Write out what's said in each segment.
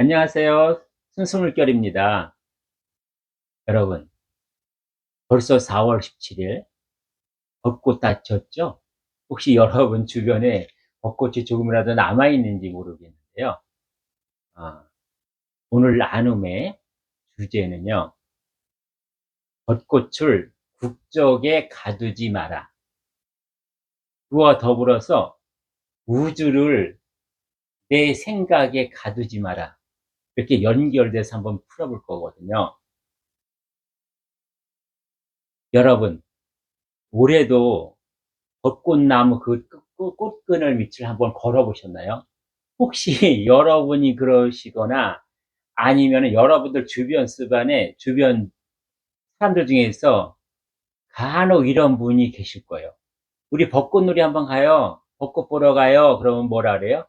안녕하세요. 순수물결입니다. 여러분, 벌써 4월 17일 벚꽃 다 졌죠? 혹시 여러분 주변에 벚꽃이 조금이라도 남아있는지 모르겠는데요. 아, 오늘 나눔의 주제는요, 벚꽃을 국적에 가두지 마라. 그와 더불어서 우주를 내 생각에 가두지 마라. 이렇게 연결돼서 한번 풀어볼 거거든요. 여러분, 올해도 벚꽃나무 그 꽃그늘 밑을 한번 걸어보셨나요? 혹시 여러분이 그러시거나 아니면 여러분들 주변 집안에 주변 사람들 중에서 간혹 이런 분이 계실 거예요. 우리 벚꽃놀이 한번 가요. 벚꽃 보러 가요. 그러면 뭐라 그래요?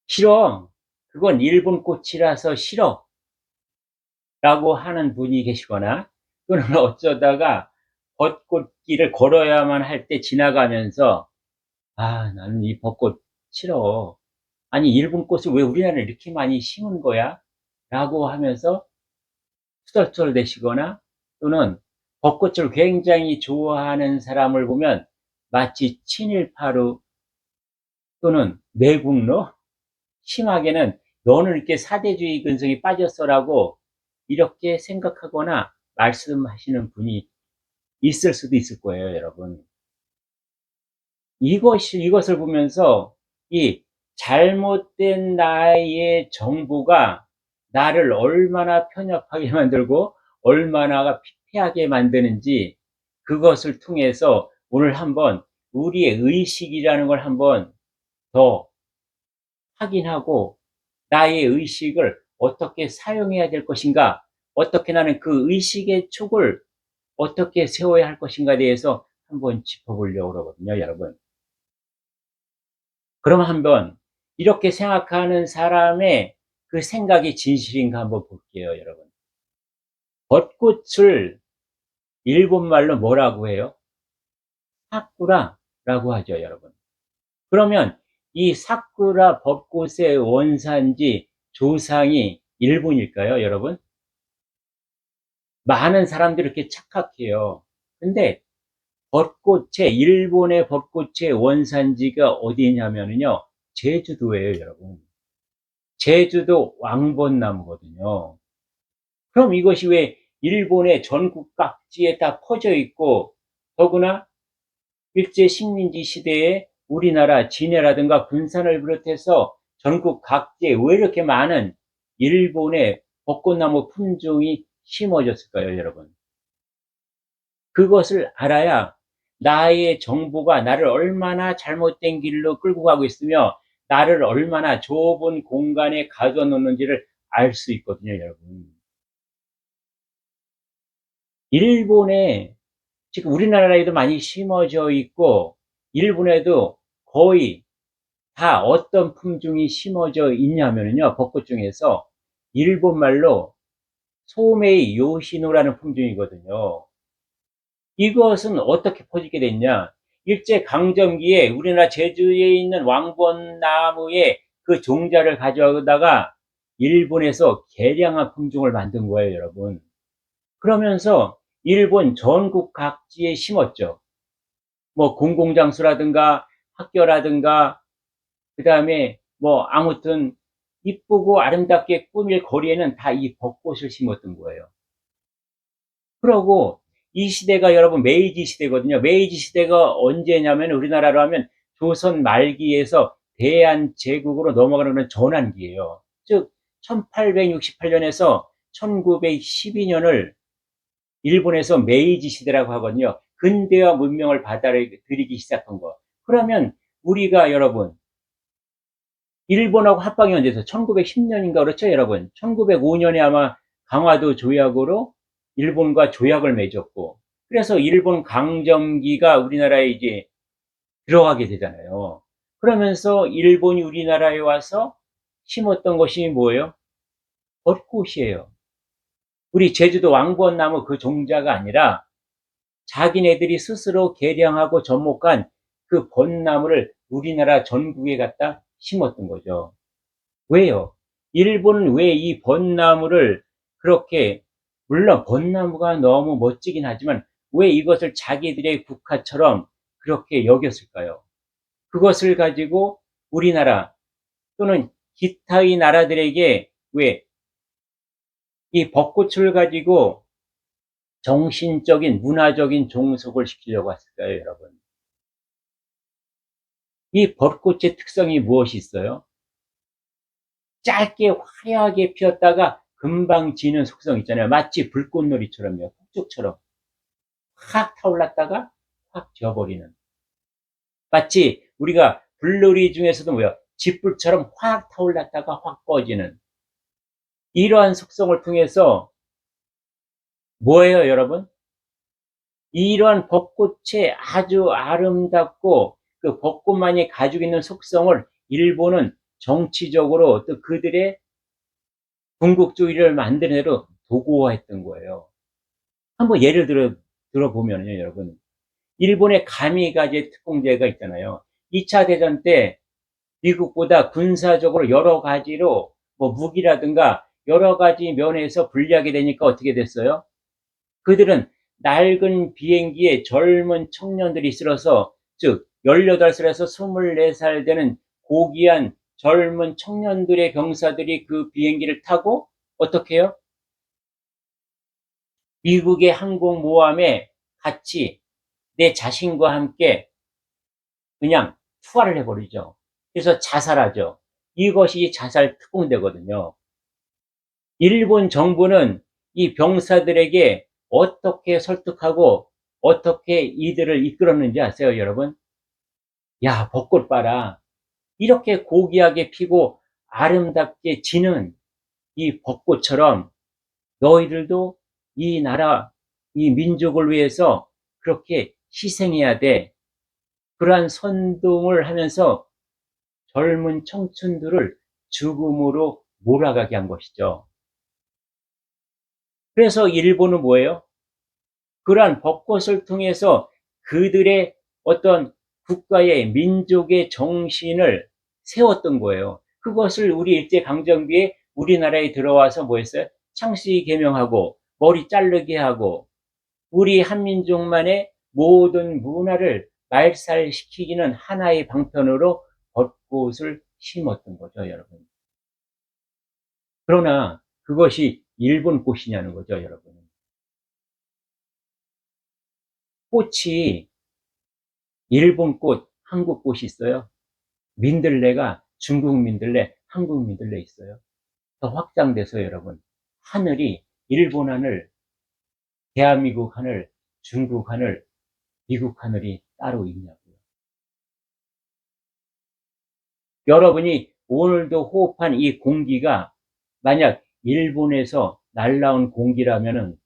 싫어. 그건 일본 꽃이라서 싫어. 라고 하는 분이 계시거나 또는 어쩌다가 벚꽃길을 걸어야만 할 때 지나가면서 아, 나는 이 벚꽃 싫어. 아니, 일본 꽃을 왜 우리나라에 이렇게 많이 심은 거야? 라고 하면서 투덜투덜 대시거나 또는 벚꽃을 굉장히 좋아하는 사람을 보면 마치 친일파로 또는 매국노 심하게는 너는 이렇게 사대주의 근성이 빠졌어라고 이렇게 생각하거나 말씀하시는 분이 있을 수도 있을 거예요, 여러분. 이것을 보면서 이 잘못된 나의 정보가 나를 얼마나 편협하게 만들고 얼마나 피폐하게 만드는지 그것을 통해서 오늘 한번 우리의 의식이라는 걸 한번 더 확인하고 나의 의식을 어떻게 사용해야 될 것인가, 어떻게 나는 그 의식의 촉을 어떻게 세워야 할 것인가에 대해서 한번 짚어보려고 그러거든요, 여러분. 그럼 한번 이렇게 생각하는 사람의 그 생각이 진실인가 한번 볼게요, 여러분. 벚꽃을 일본말로 뭐라고 해요? 사쿠라라고 하죠, 여러분. 그러면 이 사쿠라 벚꽃의 원산지 조상이 일본일까요, 여러분? 많은 사람들이 이렇게 착각해요. 근데 일본의 벚꽃의 원산지가 어디냐면요, 제주도예요, 여러분. 제주도 왕벚나무거든요. 그럼 이것이 왜 일본의 전국 각지에 다 퍼져 있고 더구나 일제 식민지 시대에 우리나라 진해라든가 군산을 비롯해서 전국 각지에 왜 이렇게 많은 일본의 벚꽃나무 품종이 심어졌을까요, 여러분? 그것을 알아야 나의 정보가 나를 얼마나 잘못된 길로 끌고 가고 있으며 나를 얼마나 좁은 공간에 가둬 놓는지를 알 수 있거든요, 여러분. 일본에 지금 우리나라에도 많이 심어져 있고 일본에도 거의 다 어떤 품종이 심어져 있냐면요, 벚꽃 중에서 일본말로 소메이 요시노라는 품종이거든요. 이것은 어떻게 퍼지게 됐냐? 일제 강점기에 우리나라 제주에 있는 왕벚나무의 그 종자를 가져다가 일본에서 개량한 품종을 만든 거예요, 여러분. 그러면서 일본 전국 각지에 심었죠. 뭐 공공장소라든가 학교라든가 그다음에 뭐 아무튼 이쁘고 아름답게 꾸밀 거리에는 다 이 벚꽃을 심었던 거예요. 그러고 이 시대가 여러분 메이지 시대거든요. 메이지 시대가 언제냐면 우리나라로 하면 조선 말기에서 대한제국으로 넘어가는 전환기예요. 즉 1868년에서 1912년을 일본에서 메이지 시대라고 하거든요. 근대화 문명을 받아들이기 시작한 거. 그러면 우리가 여러분 일본하고 합방이 언제서 1910년인가 그렇죠, 여러분? 1905년에 아마 강화도 조약으로 일본과 조약을 맺었고, 그래서 일본 강점기가 우리나라에 이제 들어가게 되잖아요. 그러면서 일본이 우리나라에 와서 심었던 것이 뭐예요? 벚꽃이에요. 우리 제주도 왕벚나무 그 종자가 아니라 자기네들이 스스로 개량하고 접목한 그 벚나무를 우리나라 전국에 갖다 심었던 거죠. 왜요? 일본은 왜 이 벚나무를 그렇게, 물론 벚나무가 너무 멋지긴 하지만 왜 이것을 자기들의 국화처럼 그렇게 여겼을까요? 그것을 가지고 우리나라 또는 기타의 나라들에게 왜 이 벚꽃을 가지고 정신적인 문화적인 종속을 시키려고 했을까요, 여러분? 이 벚꽃의 특성이 무엇이 있어요? 짧게 화려하게 피었다가 금방 지는 속성 있잖아요. 마치 불꽃놀이처럼요. 폭죽처럼 확 타올랐다가 확 지워버리는. 마치 우리가 불놀이 중에서도 뭐야, 집불처럼 확 타올랐다가 확 꺼지는 이러한 속성을 통해서 뭐예요, 여러분? 이러한 벚꽃의 아주 아름답고 그 벚꽃만이 가지고 있는 속성을 일본은 정치적으로 또 그들의 군국주의를 만드는 도구화했던 거예요. 한번 예를 들어보면요, 여러분. 일본의 가미가제 특공대가 있잖아요. 2차 대전 때 미국보다 군사적으로 여러 가지로 뭐 무기라든가 여러 가지 면에서 불리하게 되니까 어떻게 됐어요? 그들은 낡은 비행기에 젊은 청년들이 실어서, 즉 18살에서 24살 되는 고귀한 젊은 청년들의 병사들이 그 비행기를 타고 어떻게 해요? 미국의 항공모함에 같이 내 자신과 함께 그냥 투하를 해버리죠. 그래서 자살하죠. 이것이 자살 특공대거든요. 일본 정부는 이 병사들에게 어떻게 설득하고 어떻게 이들을 이끌었는지 아세요, 여러분? 야, 벚꽃 봐라. 이렇게 고귀하게 피고 아름답게 지는 이 벚꽃처럼 너희들도 이 나라, 이 민족을 위해서 그렇게 희생해야 돼. 그러한 선동을 하면서 젊은 청춘들을 죽음으로 몰아가게 한 것이죠. 그래서 일본은 뭐예요? 그러한 벚꽃을 통해서 그들의 어떤 국가의 민족의 정신을 세웠던 거예요. 그것을 우리 일제강점기에 우리나라에 들어와서 뭐 했어요? 창씨 개명하고 머리 자르게 하고 우리 한민족만의 모든 문화를 말살시키기는 하나의 방편으로 벚꽃을 심었던 거죠, 여러분. 그러나 그것이 일본 꽃이냐는 거죠, 여러분. 꽃이 일본 꽃, 한국 꽃이 있어요. 민들레가 중국 민들레, 한국 민들레 있어요. 더 확장돼서 여러분, 하늘이 일본 하늘, 대한민국 하늘, 중국 하늘, 미국 하늘이 따로 있냐고요. 여러분이 오늘도 호흡한 이 공기가 만약 일본에서 날라온 공기라면은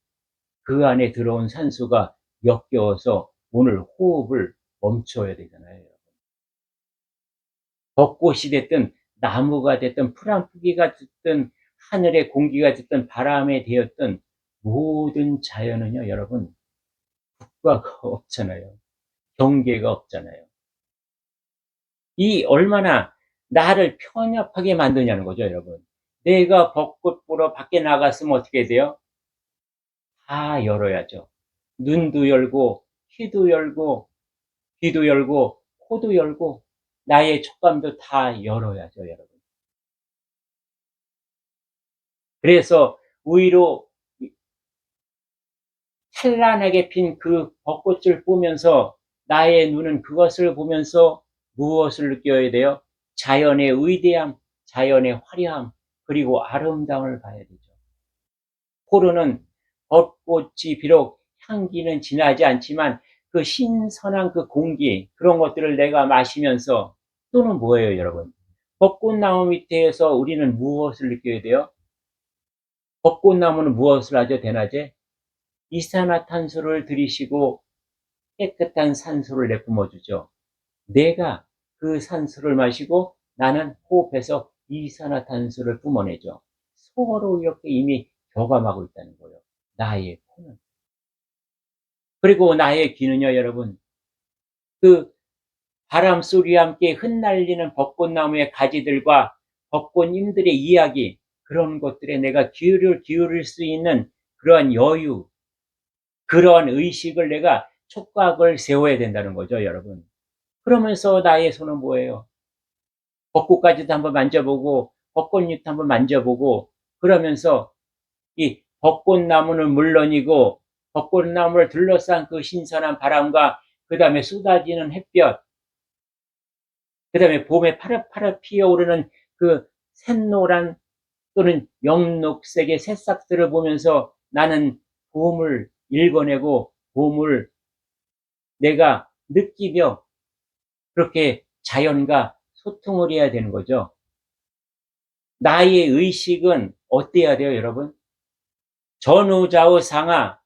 그 안에 들어온 산소가 역겨워서 오늘 호흡을 멈춰야 되잖아요. 벚꽃이 됐든 나무가 됐든 풀 한 포기가 됐든 하늘의 공기가 됐든 바람에 되었든 모든 자연은요, 여러분, 국가가 없잖아요. 경계가 없잖아요. 이 얼마나 나를 편협하게 만드냐는 거죠, 여러분. 내가 벚꽃 보러 밖에 나갔으면 어떻게 돼요? 다 열어야죠. 눈도 열고, 귀도 열고, 귀도 열고, 코도 열고, 나의 촉감도 다 열어야죠, 여러분. 그래서 우리로 찬란하게 핀 그 벚꽃을 보면서 나의 눈은 그것을 보면서 무엇을 느껴야 돼요? 자연의 위대함, 자연의 화려함, 그리고 아름다움을 봐야 되죠. 코로는 벚꽃이 비록 향기는 진하지 않지만 그 신선한 그 공기, 그런 것들을 내가 마시면서, 또는 뭐예요, 여러분? 벚꽃나무 밑에서 우리는 무엇을 느껴야 돼요? 벚꽃나무는 무엇을 하죠, 대낮에? 이산화탄소를 들이쉬고 깨끗한 산소를 내뿜어 주죠. 내가 그 산소를 마시고 나는 호흡해서 이산화탄소를 뿜어내죠. 서로 이렇게 이미 교감하고 있다는 거예요. 나의 코는. 그리고 나의 귀는요, 여러분. 그 바람 소리와 함께 흩날리는 벚꽃나무의 가지들과 벚꽃님들의 이야기, 그런 것들에 내가 귀를 기울일 수 있는 그러한 여유, 그러한 의식을 내가 촉각을 세워야 된다는 거죠, 여러분. 그러면서 나의 손은 뭐예요? 벚꽃까지도 한번 만져보고, 벚꽃잎도 한번 만져보고, 그러면서 이 벚꽃나무는 물론이고, 벚꽃나무를 둘러싼 그 신선한 바람과, 그 다음에 쏟아지는 햇볕, 그 다음에 봄에 파릇파릇 피어오르는 그 샛노란 또는 영록색의 새싹들을 보면서 나는 봄을 읽어내고 봄을 내가 느끼며 그렇게 자연과 소통을 해야 되는 거죠. 나의 의식은 어때야 돼요, 여러분? 전후 좌우 상하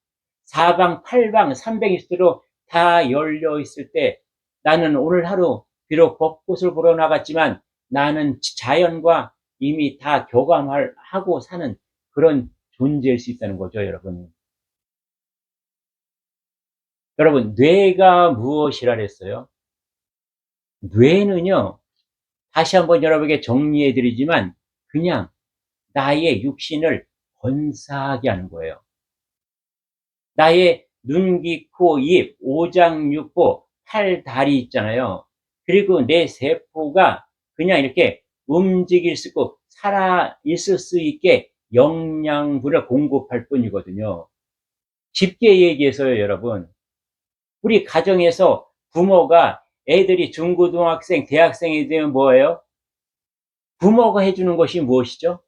사방 팔방 360도로 다 열려 있을 때 나는 오늘 하루 비록 벚꽃을 보러 나갔지만 나는 자연과 이미 다 교감하고 사는 그런 존재일 수 있다는 거죠, 여러분. 여러분, 뇌가 무엇이라 그랬어요? 뇌는요, 다시 한번 여러분에게 정리해 드리지만 그냥 나의 육신을 건사하게 하는 거예요. 나의 눈, 귀, 코, 입, 오장육부, 팔, 다리 있잖아요. 그리고 내 세포가 그냥 이렇게 움직일 수 있고 살아 있을 수 있게 영양분을 공급할 뿐이거든요. 쉽게 얘기해서요, 여러분. 우리 가정에서 부모가 애들이 중고등학생, 대학생이 되면 뭐예요? 부모가 해주는 것이 무엇이죠?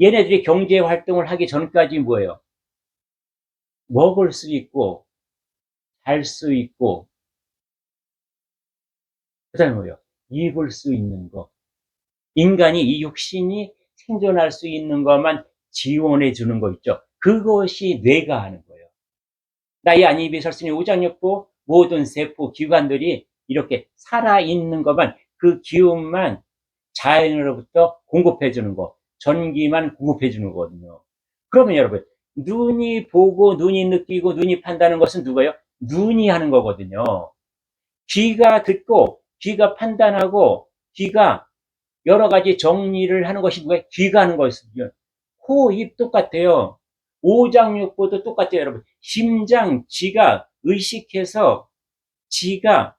얘네들이 경제 활동을 하기 전까지 뭐예요? 먹을 수 있고, 잘 수 있고, 그 다음에 뭐예요? 입을 수 있는 거. 인간이 이 육신이 생존할 수 있는 것만 지원해 주는 거 있죠. 그것이 뇌가 하는 거예요. 나의 안입이 설순이 오장육부 모든 세포 기관들이 이렇게 살아있는 것만 그 기운만 자연으로부터 공급해 주는 거, 전기만 공급해 주는 거거든요. 그러면 여러분, 눈이 보고 눈이 느끼고 눈이 판다는 것은 누가요? 눈이 하는 거거든요. 귀가 듣고 귀가 판단하고 귀가 여러 가지 정리를 하는 것이 누가 귀가 하는 것이거든요. 코, 입 똑같아요. 오장육부도 똑같아요, 여러분. 심장, 지가 의식해서 지가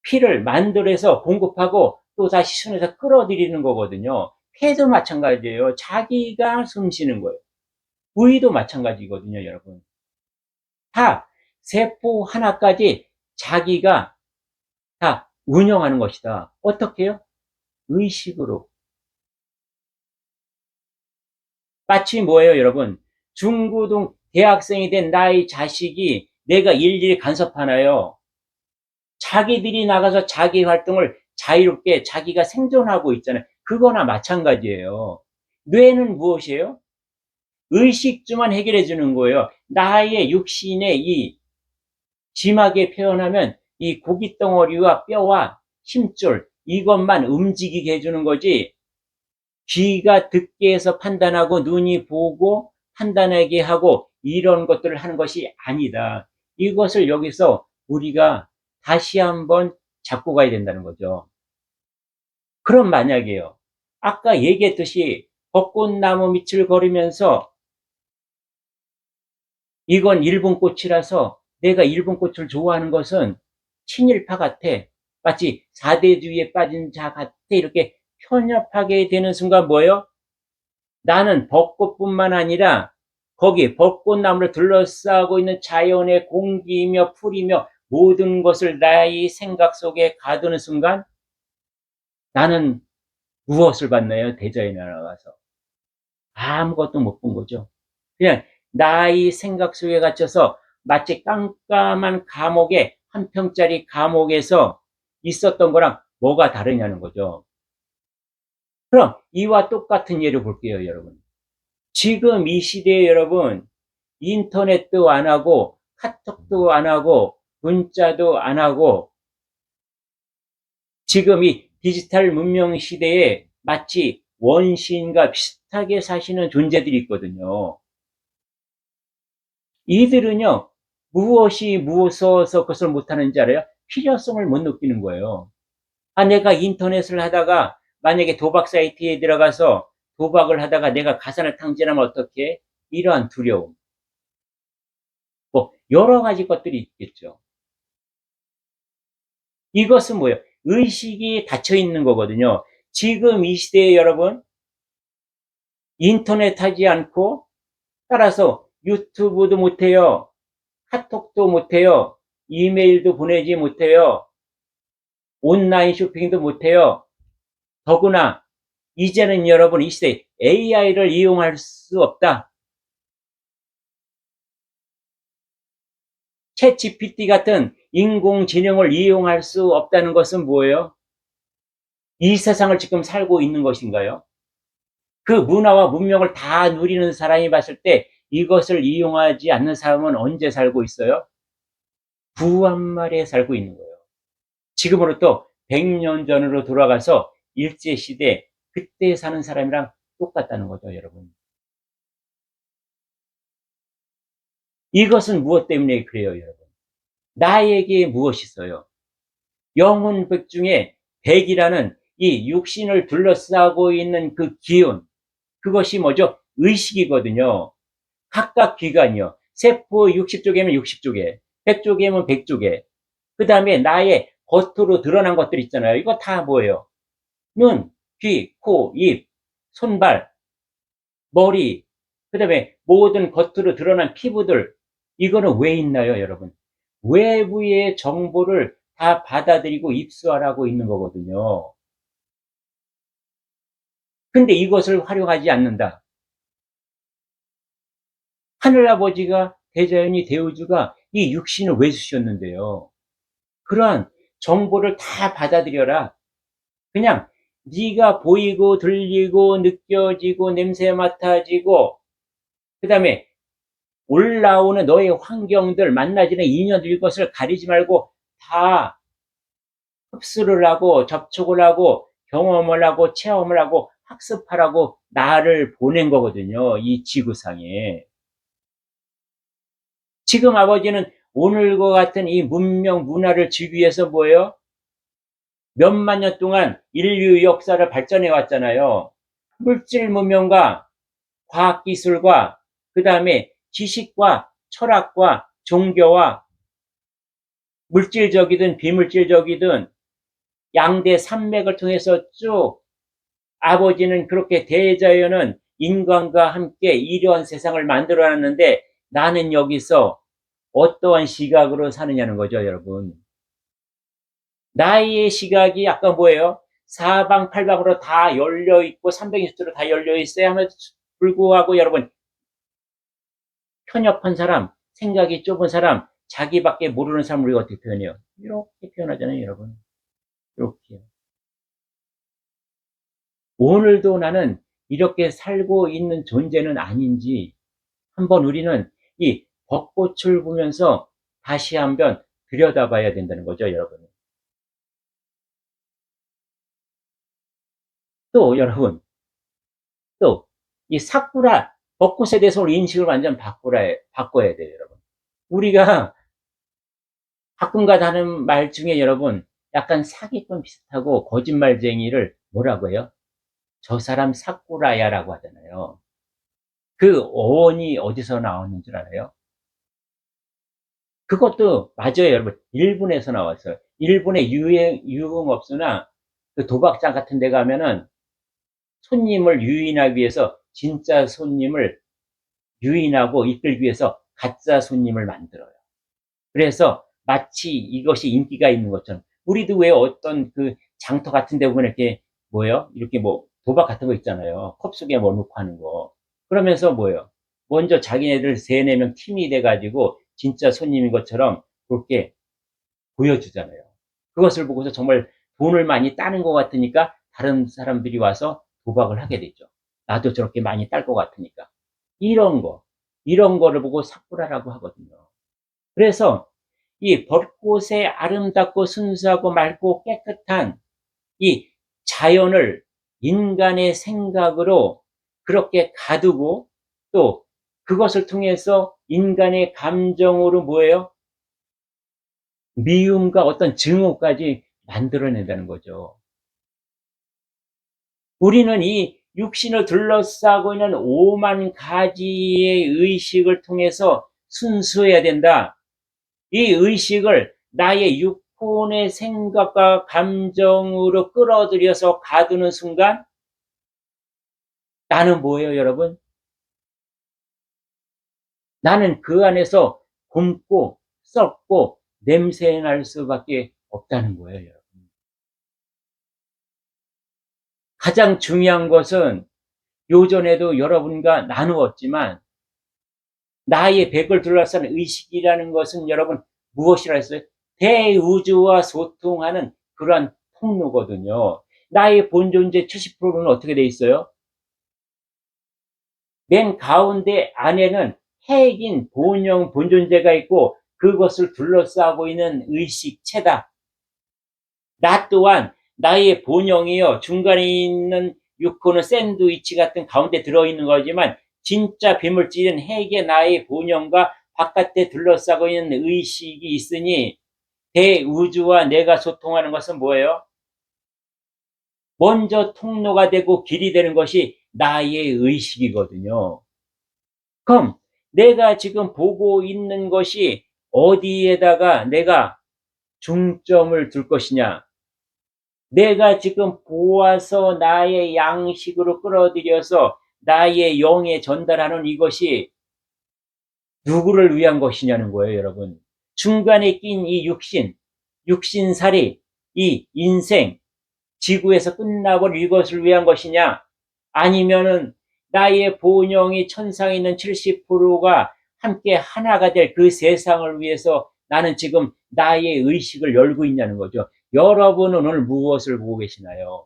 피를 만들어서 공급하고 또 다시 손에서 끌어들이는 거거든요. 폐도 마찬가지예요. 자기가 숨 쉬는 거예요. 부위도 마찬가지거든요, 여러분. 다 세포 하나까지 자기가 다 운영하는 것이다. 어떻게요? 의식으로. 마치 뭐예요, 여러분? 중고등 대학생이 된 나의 자식이 내가 일일이 간섭하나요? 자기들이 나가서 자기 활동을 자유롭게 자기가 생존하고 있잖아요. 그거나 마찬가지예요. 뇌는 무엇이에요? 의식주만 해결해 주는 거예요. 나의 육신의 이 심하게 표현하면 이 고깃덩어리와 뼈와 힘줄 이것만 움직이게 해주는 거지, 귀가 듣게 해서 판단하고 눈이 보고 판단하게 하고 이런 것들을 하는 것이 아니다. 이것을 여기서 우리가 다시 한번 잡고 가야 된다는 거죠. 그럼 만약에요, 아까 얘기했듯이 벚꽃나무 밑을 걸으면서 이건 일본 꽃이라서 내가 일본 꽃을 좋아하는 것은 친일파 같아. 마치 사대주의에 빠진 자 같아. 이렇게 편협하게 되는 순간 뭐예요? 나는 벚꽃뿐만 아니라 거기 벚꽃나무를 둘러싸고 있는 자연의 공기이며 풀이며 모든 것을 나의 생각 속에 가두는 순간 나는 무엇을 봤나요? 대자연에 나가서. 아무것도 못 본 거죠. 그냥 나의 생각 속에 갇혀서 마치 깜깜한 감옥에, 한 평짜리 감옥에서 있었던 거랑 뭐가 다르냐는 거죠. 그럼 이와 똑같은 예를 볼게요, 여러분. 지금 이 시대에 여러분, 인터넷도 안 하고 카톡도 안 하고 문자도 안 하고 지금 이 디지털 문명 시대에 마치 원시인과 비슷하게 사시는 존재들이 있거든요. 이들은요, 무엇이 무서워서 그것을 못하는지 알아요? 필요성을 못 느끼는 거예요. 내가 인터넷을 하다가 만약에 도박 사이트에 들어가서 도박을 하다가 내가 가산을 탕진하면 어떻게? 이러한 두려움. 뭐 여러 가지 것들이 있겠죠. 이것은 뭐예요? 의식이 닫혀 있는 거거든요. 지금 이 시대에 여러분 인터넷 하지 않고 따라서 유튜브도 못해요. 카톡도 못해요. 이메일도 보내지 못해요. 온라인 쇼핑도 못해요. 더구나 이제는 여러분 이 시대에 AI를 이용할 수 없다. 챗 GPT 같은 인공지능을 이용할 수 없다는 것은 뭐예요? 이 세상을 지금 살고 있는 것인가요? 그 문화와 문명을 다 누리는 사람이 봤을 때 이것을 이용하지 않는 사람은 언제 살고 있어요? 구한말에 살고 있는 거예요. 지금으로부터 100년 전으로 돌아가서 일제시대 그때 사는 사람이랑 똑같다는 거죠, 여러분. 이것은 무엇 때문에 그래요, 여러분? 나에게 무엇이 있어요? 영혼백 중에 백이라는 이 육신을 둘러싸고 있는 그 기운, 그것이 뭐죠? 의식이거든요. 각각 기관이요. 세포 60쪽이면 60쪽에, 100쪽이면 100쪽에. 그 다음에 나의 겉으로 드러난 것들 있잖아요. 이거 다 뭐예요? 눈, 귀, 코, 입, 손발, 머리, 그 다음에 모든 겉으로 드러난 피부들. 이거는 왜 있나요, 여러분? 외부의 정보를 다 받아들이고 입수하라고 있는 거거든요. 근데 이것을 활용하지 않는다. 하늘아버지가 대자연이 대우주가 이 육신을 왜 주셨는데요? 그러한 정보를 다 받아들여라. 그냥 네가 보이고 들리고 느껴지고 냄새 맡아지고 그다음에 올라오는 너의 환경들 만나지는 인연들 이것을 가리지 말고 다 흡수를 하고 접촉을 하고 경험을 하고 체험을 하고 학습하라고 나를 보낸 거거든요. 이 지구상에. 지금 아버지는 오늘과 같은 이 문명 문화를 지기 위해서 뭐예요? 몇만 년 동안 인류 역사를 발전해 왔잖아요. 물질 문명과 과학 기술과 그다음에 지식과 철학과 종교와 물질적이든 비물질적이든 양대 산맥을 통해서 쭉 아버지는 그렇게 대자연은 인간과 함께 이러한 세상을 만들어 놨는데 나는 여기서 어떠한 시각으로 사느냐는 거죠, 여러분. 나의 시각이 아까 뭐예요? 사방팔방으로 다 열려 있고 360도로 다 열려 있어야 함에도 불구하고 여러분 편협한 사람, 생각이 좁은 사람, 자기밖에 모르는 사람을 우리가 어떻게 표현해요? 이렇게 표현하잖아요, 여러분. 이렇게요. 오늘도 나는 이렇게 살고 있는 존재는 아닌지 한번 우리는 이 벚꽃을 보면서 다시 한번 들여다봐야 된다는 거죠, 여러분. 또 여러분, 또 이 사쿠라 벚꽃에 대해서 우리 인식을 완전 바꿔야 돼요, 여러분. 우리가 가끔가다 하는 말 중에 여러분 약간 사기꾼 비슷하고 거짓말쟁이를 뭐라고 해요? 저 사람 사쿠라야라고 하잖아요. 그 어원이 어디서 나오는 줄 알아요? 그것도 맞아요, 여러분. 일본에서 나왔어요. 일본의 유흥업소나 그 도박장 같은 데 가면은 손님을 유인하기 위해서 진짜 손님을 유인하고 이끌기 위해서 가짜 손님을 만들어요. 그래서 마치 이것이 인기가 있는 것처럼 우리도 왜 어떤 그 장터 같은 데 보면 이렇게 뭐예요? 이렇게 뭐 도박 같은 거 있잖아요. 컵 속에 뭐 넣고 하는 거. 그러면서 뭐예요? 먼저 자기네들 3, 4명 팀이 돼 가지고 진짜 손님인 것처럼 그렇게 보여주잖아요. 그것을 보고서 정말 돈을 많이 따는 것 같으니까 다른 사람들이 와서 도박을 하게 되죠. 나도 저렇게 많이 딸 것 같으니까. 이런 거, 이런 거를 보고 사쿠라라고 하거든요. 그래서 이 벚꽃의 아름답고 순수하고 맑고 깨끗한 이 자연을 인간의 생각으로 그렇게 가두고 또 그것을 통해서 인간의 감정으로 뭐예요? 미움과 어떤 증오까지 만들어낸다는 거죠. 우리는 이 육신을 둘러싸고 있는 5만 가지의 의식을 통해서 순수해야 된다. 이 의식을 나의 육혼의 생각과 감정으로 끌어들여서 가두는 순간 나는 뭐예요, 여러분? 나는 그 안에서 굼고 썩고 냄새 날 수밖에 없다는 거예요, 여러분. 가장 중요한 것은 요전에도 여러분과 나누었지만 나의 백을 둘러싼 의식이라는 것은 여러분 무엇이라 했어요? 대우주와 소통하는 그러한 통로거든요. 나의 본존재 70%는 어떻게 돼 있어요? 맨 가운데 안에는 핵인 본영 본존재가 있고 그것을 둘러싸고 있는 의식체다. 나 또한 나의 본영이요. 중간에 있는 육호는 샌드위치 같은 가운데 들어있는 거지만 진짜 비물질인 핵의 나의 본영과 바깥에 둘러싸고 있는 의식이 있으니 대우주와 내가 소통하는 것은 뭐예요? 먼저 통로가 되고 길이 되는 것이 나의 의식이거든요. 그럼 내가 지금 보고 있는 것이 어디에다가 내가 중점을 둘 것이냐? 내가 지금 보아서 나의 양식으로 끌어들여서 나의 영에 전달하는 이것이 누구를 위한 것이냐는 거예요, 여러분. 중간에 낀 이 육신살이, 이 인생, 지구에서 끝나버릴 이것을 위한 것이냐? 아니면은 나의 본영이 천상에 있는 70%가 함께 하나가 될 그 세상을 위해서 나는 지금 나의 의식을 열고 있냐는 거죠. 여러분은 오늘 무엇을 보고 계시나요?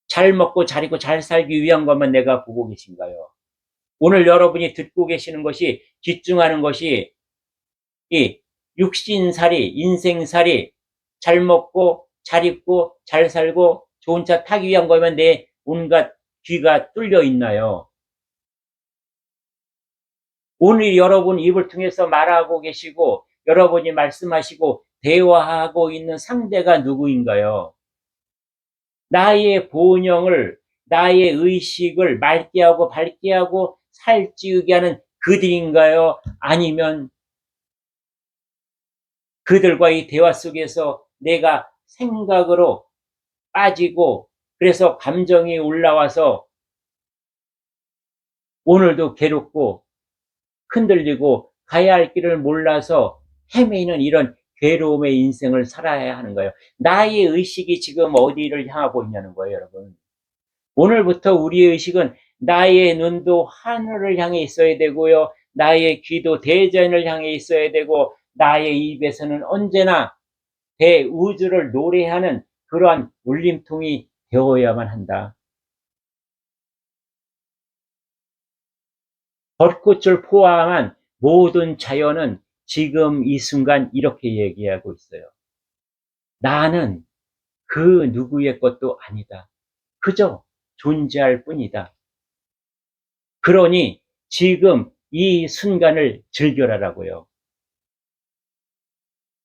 잘 먹고 잘 입고 잘 살기 위한 것만 내가 보고 계신가요? 오늘 여러분이 듣고 계시는 것이 집중하는 것이 이 육신살이, 인생살이 잘 먹고 잘 입고 잘 살고 좋은 차 타기 위한 거면 내 온갖 귀가 뚫려 있나요? 오늘 여러분 입을 통해서 말하고 계시고 여러분이 말씀하시고 대화하고 있는 상대가 누구인가요? 나의 본영을 나의 의식을 맑게 하고 밝게 하고 살찌우게 하는 그들인가요? 아니면 그들과의 대화 속에서 내가 생각으로 빠지고 그래서 감정이 올라와서 오늘도 괴롭고 흔들리고 가야 할 길을 몰라서 헤매이는 이런 괴로움의 인생을 살아야 하는 거예요. 나의 의식이 지금 어디를 향하고 있냐는 거예요, 여러분. 오늘부터 우리의 의식은 나의 눈도 하늘을 향해 있어야 되고요. 나의 귀도 대전을 향해 있어야 되고 나의 입에서는 언제나 대우주를 노래하는 그러한 울림통이 되어야만 한다. 벚꽃을 포함한 모든 자연은 지금 이 순간 이렇게 얘기하고 있어요. 나는 그 누구의 것도 아니다. 그저 존재할 뿐이다. 그러니 지금 이 순간을 즐겨라라고요.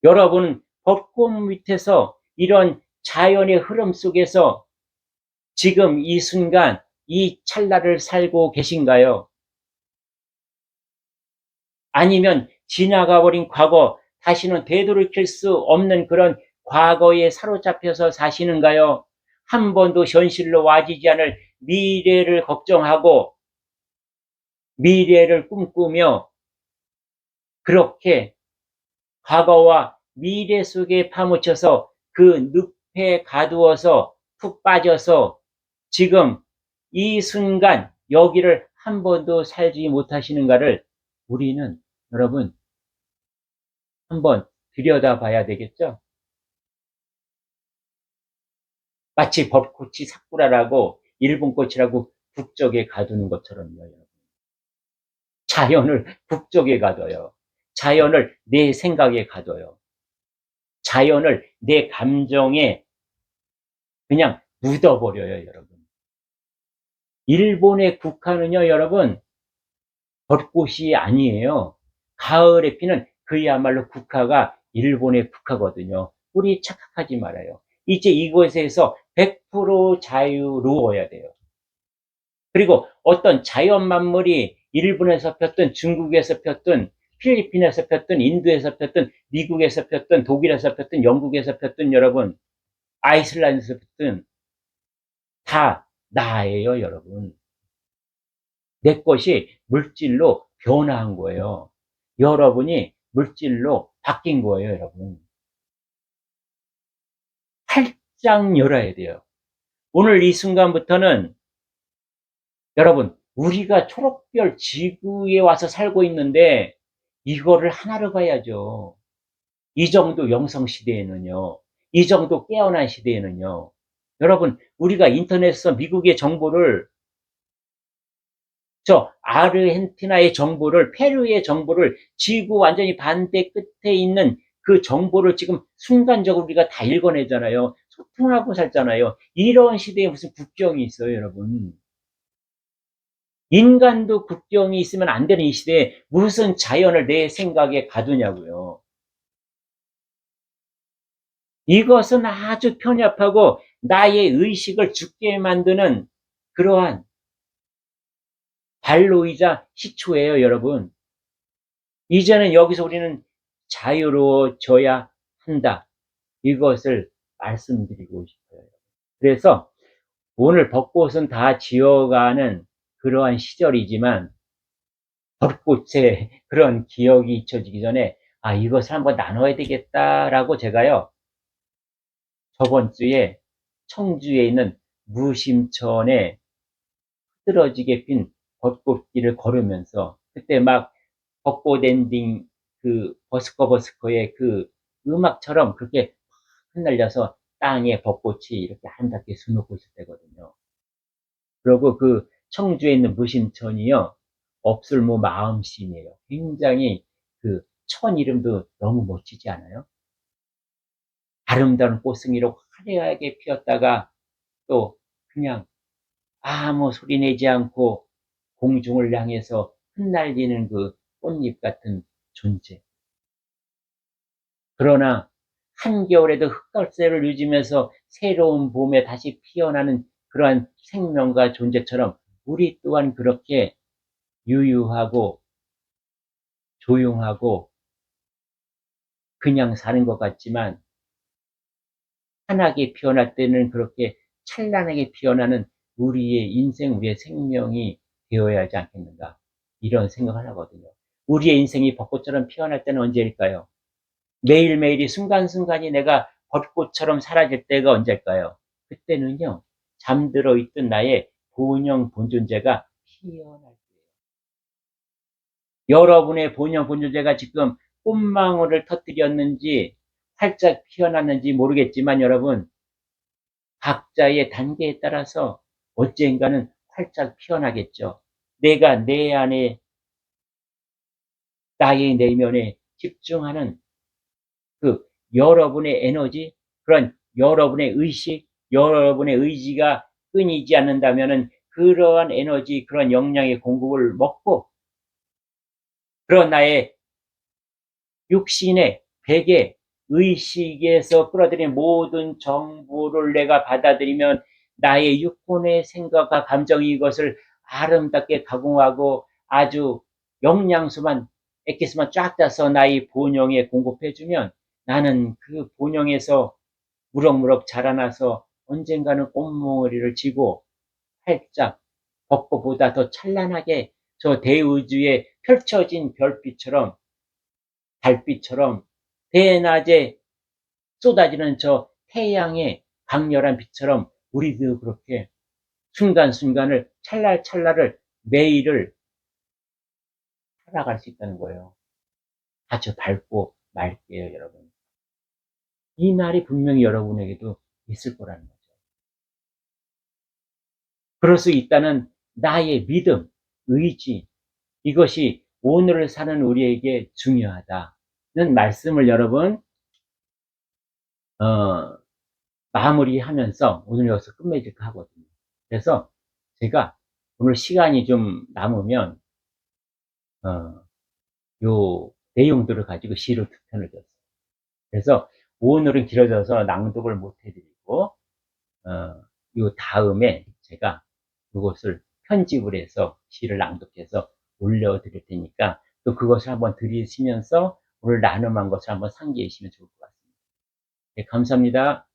여러분 벚꽃 밑에서 이런 자연의 흐름 속에서 지금 이 순간 이 찰나를 살고 계신가요? 아니면 지나가 버린 과거 다시는 되돌이킬 수 없는 그런 과거에 사로잡혀서 사시는가요? 한 번도 현실로 와지지 않을 미래를 걱정하고 미래를 꿈꾸며 그렇게 과거와 미래 속에 파묻혀서 그 늪에 가두어서 푹 빠져서 지금 이 순간 여기를 한 번도 살지 못하시는가를 우리는 여러분 한번 들여다봐야 되겠죠. 마치 벚꽃이 사쿠라라고 일본 꽃이라고 북쪽에 가두는 것처럼요. 자연을 북쪽에 가둬요. 자연을 내 생각에 가둬요. 자연을 내 감정에 그냥 묻어버려요, 여러분. 일본의 국화는요, 여러분, 벚꽃이 아니에요. 가을에 피는 그야말로 국화가 일본의 국화거든요. 우리 착각하지 말아요. 이제 이곳에서 100% 자유로워야 돼요. 그리고 어떤 자연 만물이 일본에서 폈든 중국에서 폈든 필리핀에서 폈든 인도에서 폈든 미국에서 폈든 독일에서 폈든 영국에서 폈든 여러분 아이슬란드에서 폈든 다 나예요, 여러분. 내 것이 물질로 변화한 거예요. 여러분이 물질로 바뀐 거예요, 여러분. 활짝 열어야 돼요. 오늘 이 순간부터는 여러분, 우리가 초록별 지구에 와서 살고 있는데 이거를 하나로 봐야죠. 이 정도 영성 시대에는요. 이 정도 깨어난 시대에는요. 여러분, 우리가 인터넷에서 미국의 정보를 저 아르헨티나의 정보를 페루의 정보를 지구 완전히 반대 끝에 있는 그 정보를 지금 순간적으로 우리가 다 읽어내잖아요. 소통하고 살잖아요. 이런 시대에 무슨 국경이 있어요, 여러분. 인간도 국경이 있으면 안 되는 이 시대에 무슨 자연을 내 생각에 가두냐고요. 이것은 아주 편협하고 나의 의식을 죽게 만드는 그러한 발로이자 시초예요, 여러분. 이제는 여기서 우리는 자유로워져야 한다. 이것을 말씀드리고 싶어요. 그래서 오늘 벚꽃은 다 지어가는 그러한 시절이지만 벚꽃의 그런 기억이 잊혀지기 전에 아, 이것을 한번 나눠야 되겠다라고 제가요, 저번 주에 청주에 있는 무심천에 흐드러지게 핀 벚꽃길을 걸으면서 그때 막 벚꽃 엔딩 그 버스커버스커의 그 음악처럼 그렇게 흩날려서 땅에 벚꽃이 이렇게 아름답게 수놓고 있을 때거든요. 그리고 그 청주에 있는 무심천이요, 없을모 마음심이에요. 굉장히 그 천 이름도 너무 멋지지 않아요? 아름다운 꽃송이로 화려하게 피었다가 또 그냥 아무 소리 내지 않고 공중을 향해서 흩날리는 그 꽃잎 같은 존재. 그러나 한겨울에도 흑갈새를 유지면서 새로운 봄에 다시 피어나는 그러한 생명과 존재처럼 우리 또한 그렇게 유유하고 조용하고 그냥 사는 것 같지만 환하게 피어날 때는 그렇게 찬란하게 피어나는 우리의 인생, 우리의 생명이 되어야 하지 않겠는가, 이런 생각을 하거든요. 우리의 인생이 벚꽃처럼 피어날 때는 언제일까요? 매일매일이 순간순간이 내가 벚꽃처럼 사라질 때가 언제일까요? 그때는요, 잠들어 있던 나의 본영 본존재가 피어날 때예요. 여러분의 본영 본존재가 지금 꽃망울을 터뜨렸는지 활짝 피어났는지 모르겠지만 여러분, 각자의 단계에 따라서 언젠가는 활짝 피어나겠죠. 내가 내 안에 나의 내면에 집중하는 그 여러분의 에너지, 그런 여러분의 의식, 여러분의 의지가 끊이지 않는다면은 그러한 에너지, 그런 영양의 공급을 먹고 그런 나의 육신의 백의 의식에서 끌어들인 모든 정보를 내가 받아들이면 나의 육혼의 생각과 감정이 이것을 아름답게 가공하고 아주 영양소만, 액기스만 쫙 짜서 나의 본영에 공급해주면 나는 그 본영에서 무럭무럭 자라나서 언젠가는 꽃몽오리를 지고 활짝 벚꽃보다 더 찬란하게 저 대우주에 펼쳐진 별빛처럼, 달빛처럼 대낮에 쏟아지는 저 태양의 강렬한 빛처럼 우리도 그렇게 순간순간을, 찰나찰나를 매일을 살아갈 수 있다는 거예요. 아주 밝고 맑게요, 여러분. 이 날이 분명히 여러분에게도 있을 거라는 거죠. 그럴 수 있다는 나의 믿음, 의지, 이것이 오늘을 사는 우리에게 중요하다는 말씀을 여러분, 어, 마무리하면서 오늘 여기서 끝맺을까 하거든요. 그래서 제가 오늘 시간이 좀 남으면 요 내용들을 가지고 시를 두 편을 줬어요. 그래서 오늘은 길어져서 낭독을 못 해드리고, 요 다음에 제가 그것을 편집을 해서 시를 낭독해서 올려드릴 테니까 또 그것을 한번 들으시면서 오늘 나눔한 것을 한번 상기해 주시면 좋을 것 같습니다. 네, 감사합니다.